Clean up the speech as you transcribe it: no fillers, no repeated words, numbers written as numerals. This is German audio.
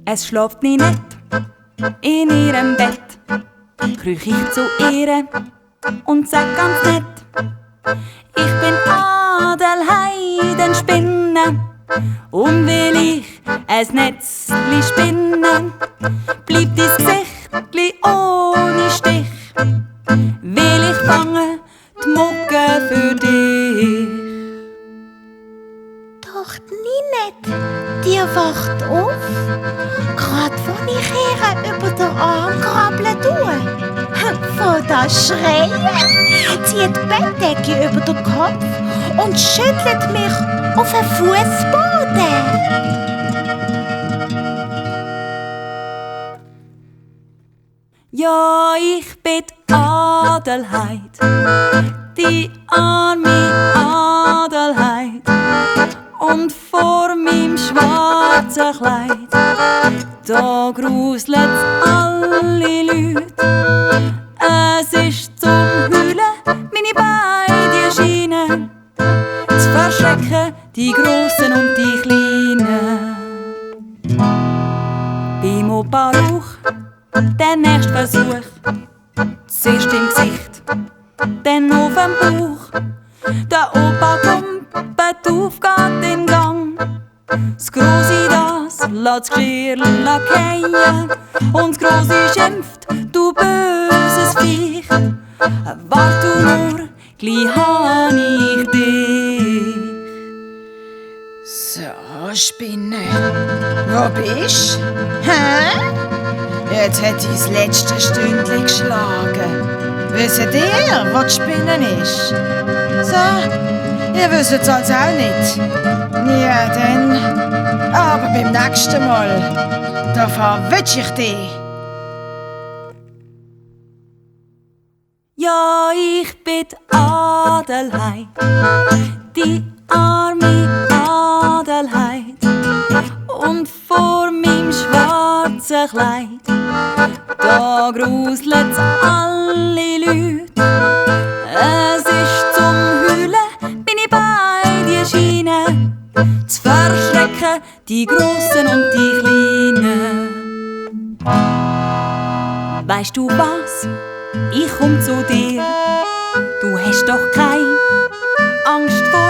Es schläft nie nett in ihrem Bett. Krüch ich zu ihr und sag ganz nett: Ich bin Adelheidenspinne, und will ich ein Netzli spinnen, bleibt dein Gesichtli ohne Stich, will ich fangen die Mucke für dich. Doch Ninette, die wacht auf, grad wo ich ihr über den Arm krabbeln tue. Von das Schreien zieht die Bettdecke über den Kopf und schüttelt mich auf den Fußboden. Ja, ich bin die Adelheid, die arme Adelheid. Und vor meinem schwarzen Kleid, da gruselt's alle Leute. Es ist zum Heulen, meine beiden Schienen, zu verschrecken die Grossen und die Kleinen. Beim Opa Rauch, der nächste Versuch, zuerst im Gesicht, dann auf dem Bauch. Der Opa kumpelt auf, geht in Gang. Das Grosse das lässt das Geschirr fallen, und das Grosse schimpft: Du böses Viech, wart du nur, gleich hab ich dich. So, Spinne, wo bist du? Hä? Jetzt hat dein letzte Stündchen geschlagen. Wisst ihr, wo die Spinne ist? So, ihr wisst es also auch nicht. Ja, dann. Aber beim nächsten Mal, da verwitsch ich dich. Ja, ich bin die Adelheid, die arme Adelheid. Und vor meinem schwarzen Kleid, da gruselt's alle Leute. Es ist zum Heulen, meine beiden Schienen, zu verschrecken die Grossen und die Kleinen. Weisst du was? Ich komm zu dir. Du hast doch keine Angst vor